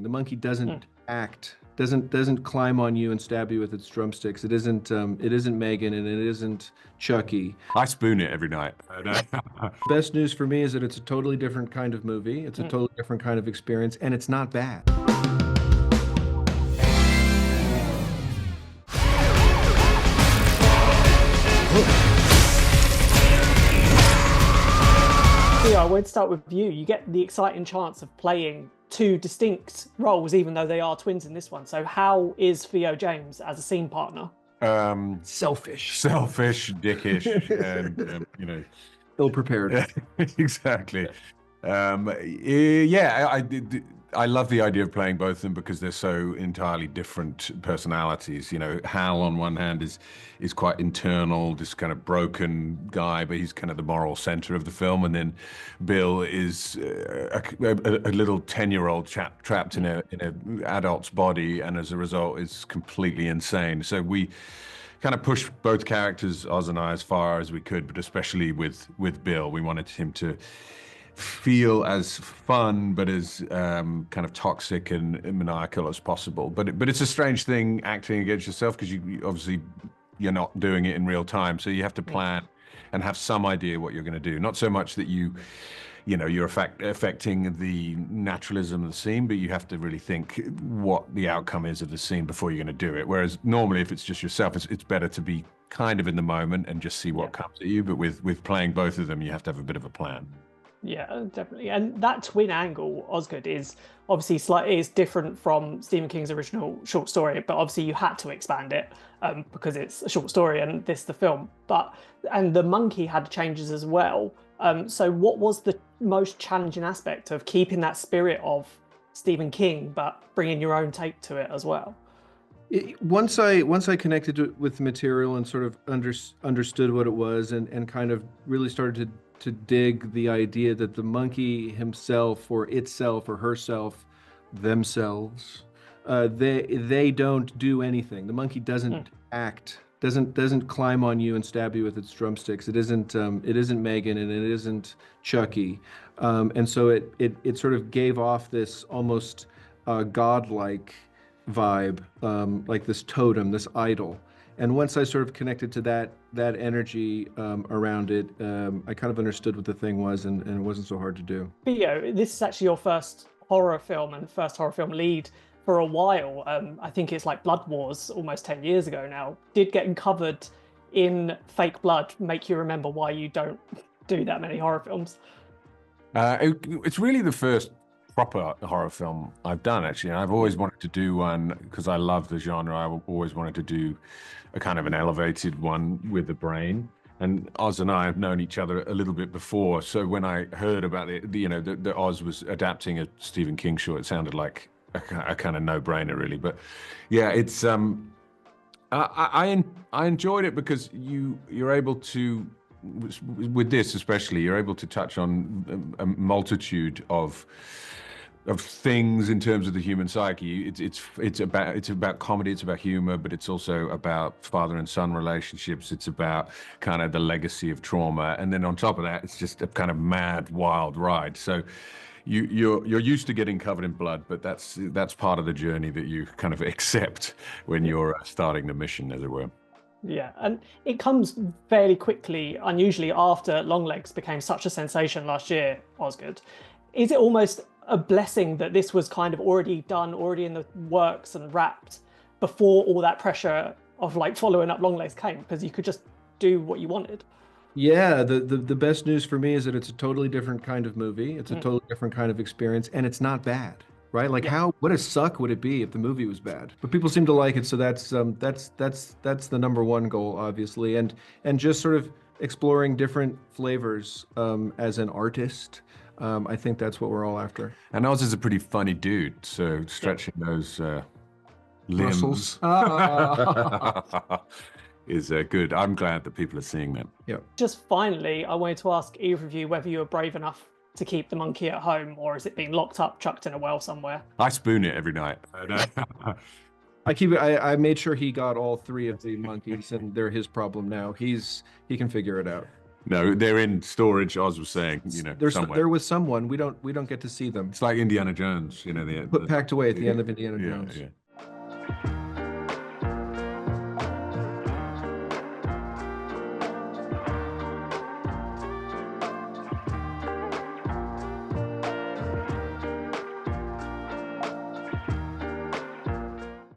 The monkey doesn't act, doesn't climb on you and stab you with its drumsticks. It isn't Megan and it isn't Chucky. I spoon it every night. Best news for me is that it's a totally different kind of movie. It's a totally different kind of experience, and it's not bad. Theo, I want to start with you. You get the exciting chance of playing two distinct roles, even though they are twins in this one. So how is Theo James as a scene partner? Selfish, dickish, and ill-prepared. Exactly. I love the idea of playing both of them because they're so entirely different personalities. You know, Hal on one hand is quite internal, this kind of broken guy, but he's kind of the moral center of the film. And then Bill is a little 10-year-old chap trapped in an adult's body, and as a result is completely insane. So we kind of pushed both characters, Oz and I, as far as we could, but especially with Bill, we wanted him to feel as fun but as kind of toxic and maniacal as possible. But it's a strange thing acting against yourself because you obviously you're not doing it in real time, so you have to plan and have some idea what you're going to do. Not so much that you're affecting the naturalism of the scene, but you have to really think what the outcome is of the scene before you're going to do it. Whereas normally, if it's just yourself, it's better to be kind of in the moment and just see what comes at you. But with playing both of them, you have to have a bit of a plan. Yeah, definitely. And that twin angle, Osgood, is obviously slightly different from Stephen King's original short story, but obviously you had to expand it because it's a short story and this the film. And the monkey had changes as well. So what was the most challenging aspect of keeping that spirit of Stephen King, but bringing your own take to it as well? Once I connected with the material and sort of understood what it was and kind of really started to dig the idea that the monkey himself or itself or herself, themselves, they don't do anything. The monkey doesn't act, doesn't climb on you and stab you with its drumsticks. It isn't Megan and it isn't Chucky, and so it sort of gave off this almost godlike vibe, like this totem, this idol. And once I sort of connected to that energy around it, I kind of understood what the thing was, and it wasn't so hard to do. Theo, this is actually your first horror film and first horror film lead for a while. I think it's like Blood Wars, almost 10 years ago now. Did getting covered in fake blood make you remember why you don't do that many horror films? It's really the first proper horror film I've done, actually. And I've always wanted to do one because I love the genre. I've always wanted to do a kind of an elevated one with the brain. And Oz and I have known each other a little bit before. So when I heard about it, that Oz was adapting a Stephen King short, it sounded like a kind of no-brainer, really. But yeah, it's I enjoyed it because you're able to, with this especially, you're able to touch on a multitude of things in terms of the human psyche. It's about comedy, it's about humor, but it's also about father and son relationships. It's about kind of the legacy of trauma, and then on top of that, it's just a kind of mad, wild ride. So you're used to getting covered in blood, but that's part of the journey that you kind of accept when you're starting the mission, as it were. Yeah, and it comes fairly quickly, unusually after Longlegs became such a sensation last year, Osgood. Is it almost a blessing that this was kind of already done, already in the works and wrapped before all that pressure of like following up Longlegs came, because you could just do what you wanted? Yeah, the best news for me is that it's a totally different kind of movie. It's a totally different kind of experience, and it's not bad, right? Like what a suck would it be if the movie was bad? But people seem to like it, so that's the number one goal, obviously, and just sort of exploring different flavors as an artist. I think that's what we're all after. And Oz is a pretty funny dude, so stretching those limbs muscles is good. I'm glad that people are seeing that. Yeah. Just finally, I wanted to ask either of you whether you were brave enough to keep the monkey at home, or is it being locked up, chucked in a well somewhere? I spoon it every night. I made sure he got all three of the monkeys, and they're his problem now. He can figure it out. No, they're in storage. Oz was saying, somewhere. They're with someone. We don't get to see them. It's like Indiana Jones, Packed away at the end of Indiana Jones. Yeah.